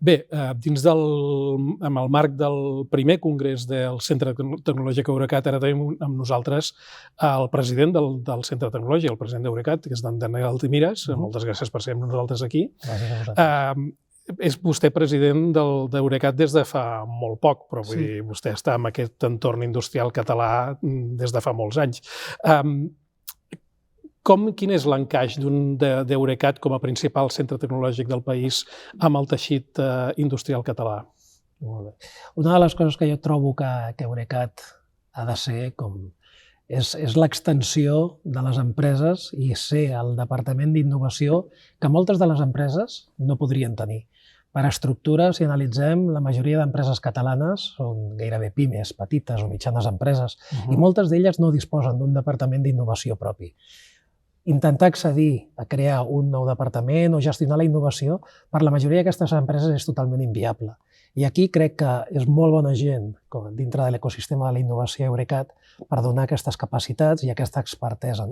Bé, amb el marc del primer congrés del Centre Tecnològic Eurecat, ara tenim amb nosaltres el president del Centre Tecnològic, el president d'Eurecat, que és d'en Daniel Altimires. Moltes gràcies per ser amb nosaltres aquí. Gràcies a vosaltres. És vostè president d'Eurecat des de fa molt poc, però vull dir, vostè està en aquest entorn industrial català des de fa molts anys. Quin és l'encaix d'Eurecat com a principal centre tecnològic del país amb el teixit industrial català? Molt bé. Una de les coses que jo trobo que Eurecat ha de ser és l'extensió de les empreses i ser el departament d'innovació que moltes de les empreses no podrien tenir. Per estructura, si analitzem, la majoria d'empreses catalanes són gairebé pimes, petites o mitjanes empreses, i moltes d'elles no disposen d'un departament d'innovació propi. Intentar accedir a crear un nou departament o gestionar la innovació per la majoria d'aquestes empreses és totalment inviable. I aquí crec que és molt bona gent dintre de l'ecosistema de la innovació Eurecat per donar aquestes capacitats i aquesta expertesa.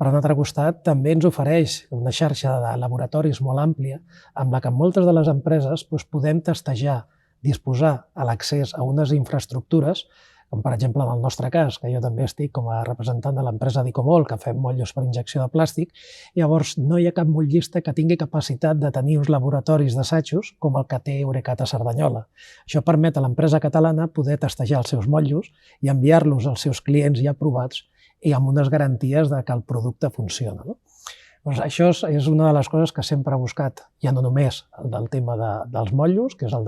Per un altre costat, també ens ofereix una xarxa de laboratoris molt àmplia amb la que moltes de les empreses podem testejar, disposar a l'accés a unes infraestructures, com per exemple en el nostre cas, que jo també estic com a representant de l'empresa d'Icomol, que fem motllos per injecció de plàstic, llavors no hi ha cap motllista que tingui capacitat de tenir uns laboratoris d'assajos com el que té Eurecat a Cerdanyola. Això permet a l'empresa catalana poder testejar els seus motllos i enviar-los als seus clients ja aprovats i amb unes garanties de que el producte funciona. Doncs això és una de les coses que sempre he buscat, ja no només el del tema dels motllos, que és el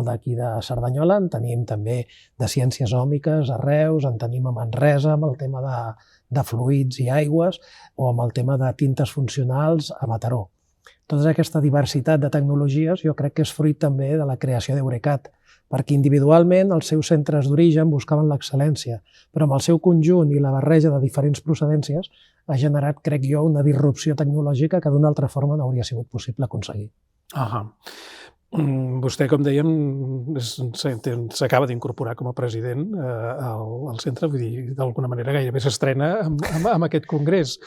d'aquí de Cerdanyola, en tenim també de ciències òmiques a Reus, en tenim a Manresa amb el tema de fluids i aigües o amb el tema de tintes funcionals a Mataró. Tota aquesta diversitat de tecnologies jo crec que és fruit també de la creació d'Eurecat, perquè individualment els seus centres d'origen buscaven l'excel·lència, però amb el seu conjunt i la barreja de diferents procedències ha generat, crec jo, una disrupció tecnològica que d'una altra forma no hauria sigut possible aconseguir. Vostè, com dèiem, s'acaba d'incorporar com a president al centre, vull dir, d'alguna manera gairebé s'estrena amb aquest congrés.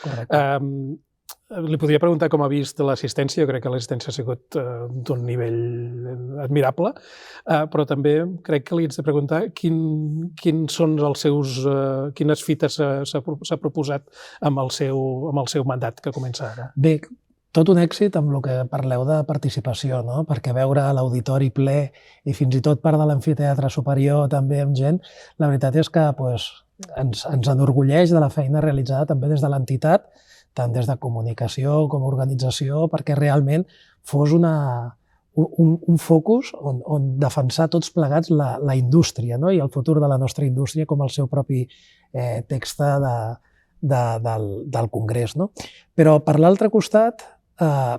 Li podria preguntar com ha vist l'assistència. Jo crec que l'assistència ha sigut d'un nivell admirable, però també crec que li haig de preguntar quines fites s'ha proposat amb el seu mandat que comença ara. Bé, tot un èxit amb el que parleu de participació, perquè veure l'auditori ple i fins i tot part de l'amfiteatre superior també amb gent, la veritat és que ens enorgulleix de la feina realitzada també des de l'entitat, tant des de comunicació com a organització, perquè realment fos un focus on defensar tots plegats la indústria i el futur de la nostra indústria com el seu propi text del Congrés. Però per l'altre costat,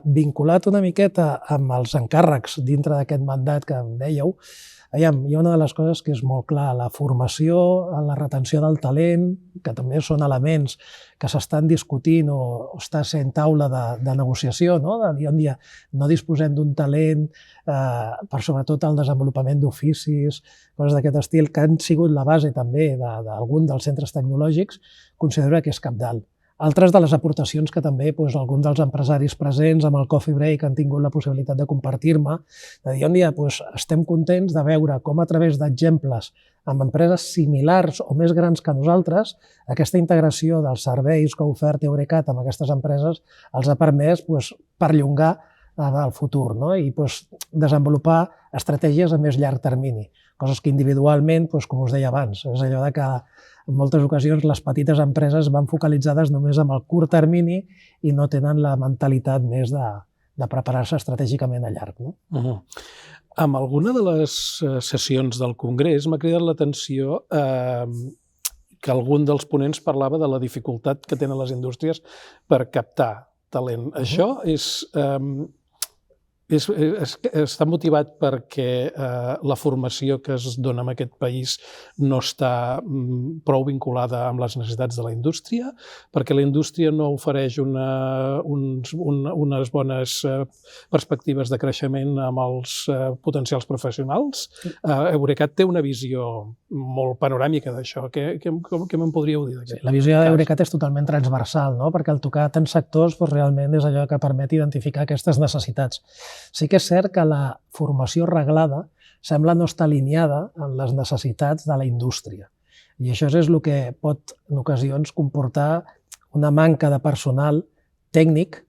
vinculat una miqueta amb els encàrrecs dintre d'aquest mandat que em dèieu, hi ha una de les coses que és molt clar, la formació, la retenció del talent, que també són elements que s'estan discutint o està sent taula de negociació, de dir un dia no disposem d'un talent per sobretot el desenvolupament d'oficis, coses d'aquest estil, que han sigut la base també d'algun dels centres tecnològics, considero que és cabdal. Altres de les aportacions que també alguns dels empresaris presents amb el Coffee Break han tingut la possibilitat de compartir-me, de dir un dia estem contents de veure com a través d'exemples amb empreses similars o més grans que nosaltres, aquesta integració dels serveis que ha ofert Eurecat amb aquestes empreses els ha permès perllongar el futur i desenvolupar estratègies a més llarg termini, coses que individualment, com us deia abans, és allò que en moltes ocasions les petites empreses van focalitzades només en el curt termini i no tenen la mentalitat més de preparar-se estratègicament a llarg. Amb alguna de les sessions del Congrés m'ha cridat l'atenció que algun dels ponents parlava de la dificultat que tenen les indústries per captar talent. Això està motivat perquè la formació que es dona en aquest país no està prou vinculada amb les necessitats de la indústria, perquè la indústria no ofereix unes bones perspectives de creixement amb els potencials professionals. Eurecat té una visió molt panoràmica d'això. Què me'n podríeu dir d'aquest? La visió d'Eurecat és totalment transversal, perquè el tocar tants sectors realment és allò que permet identificar aquestes necessitats. Sí que és cert que la formació reglada sembla no estar alineada amb les necessitats de la indústria. I això és el que pot, en ocasions, comportar una manca de personal tècnic,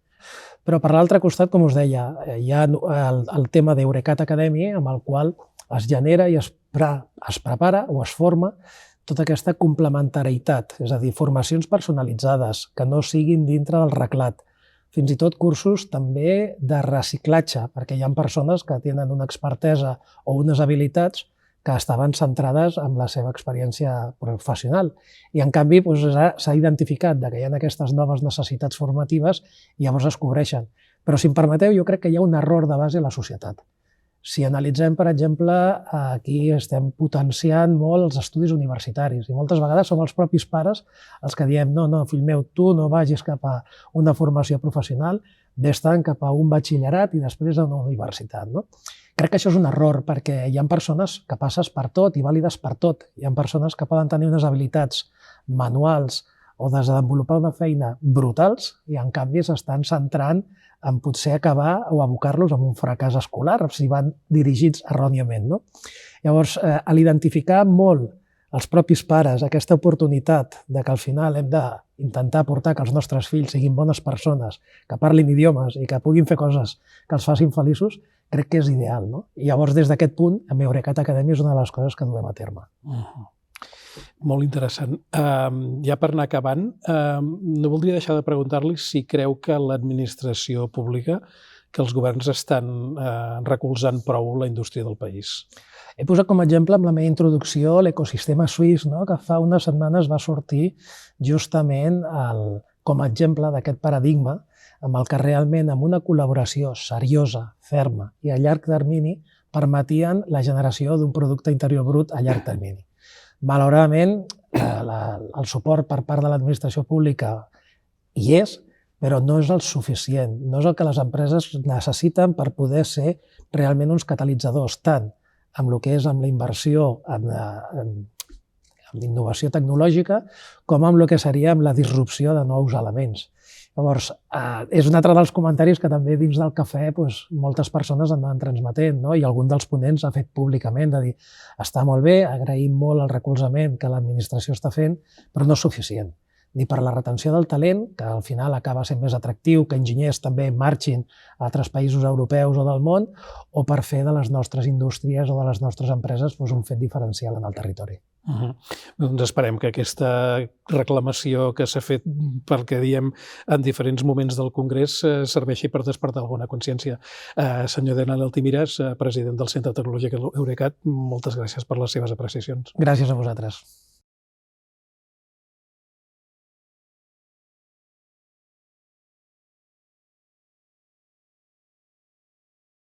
però per l'altre costat, com us deia, hi ha el tema d'Eurecat Academy, amb el qual es genera i es prepara o es forma tota aquesta complementarietat, és a dir, formacions personalitzades que no siguin dintre del reglat, fins i tot cursos també de reciclatge, perquè hi ha persones que tenen una expertesa o unes habilitats que estaven centrades en la seva experiència professional. I, en canvi, s'ha identificat que hi ha aquestes noves necessitats formatives i llavors es cobreixen. Però, si em permeteu, jo crec que hi ha un error de base a la societat. Si analitzem, per exemple, aquí estem potenciant molt els estudis universitaris i moltes vegades som els propis pares els que diem no, fill meu, tu no vagis cap a una formació professional, vés-te'n cap a un batxillerat i després a una universitat. Crec que això és un error perquè hi ha persones capaces per tot i vàlides per tot. Hi ha persones que poden tenir unes habilitats manuals o desenvolupar una feina brutals i en canvi s'estan centrant en potser acabar o abocar-los en un fracàs escolar si van dirigits erròniament. Llavors, a l'identificar molt els propis pares aquesta oportunitat de que al final hem d'intentar portar que els nostres fills siguin bones persones, que parlin idiomes i que puguin fer coses que els facin feliços, crec que és ideal. I llavors, des d'aquest punt, amb Eurecat Academy és una de les coses que duem a terme. Molt interessant. Ja per anar acabant, no voldria deixar de preguntar-li si creu que l'administració pública, que els governs estan recolzant prou la indústria del país. He posat com a exemple amb la meva introducció l'ecosistema suís, que fa unes setmanes va sortir justament com a exemple d'aquest paradigma amb el que realment amb una col·laboració seriosa, ferma i a llarg termini permetien la generació d'un producte interior brut a llarg termini. Malauradament, el suport per part de l'administració pública hi és, però no és el suficient, no és el que les empreses necessiten per poder ser realment uns catalitzadors, tant amb el que és amb la inversió en innovació tecnològica com amb el que seria amb la disrupció de nous elements. Llavors, és un altre dels comentaris que també dins del cafè moltes persones anaven transmetent, i algun dels ponents ha fet públicament de dir està molt bé, agraïm molt el recolzament que l'administració està fent, però no és suficient. Ni per la retenció del talent, que al final acaba sent més atractiu que enginyers també marxin a altres països europeus o del món, o per fer de les nostres indústries o de les nostres empreses un fet diferencial en el territori. Doncs esperem que aquesta reclamació que s'ha fet pel que diem en diferents moments del Congrés serveixi per despertar alguna consciència. Senyor Daniel Altimires, president del Centre Tecnològic Eurecat, moltes gràcies per les seves apreciacions. Gràcies a vosaltres.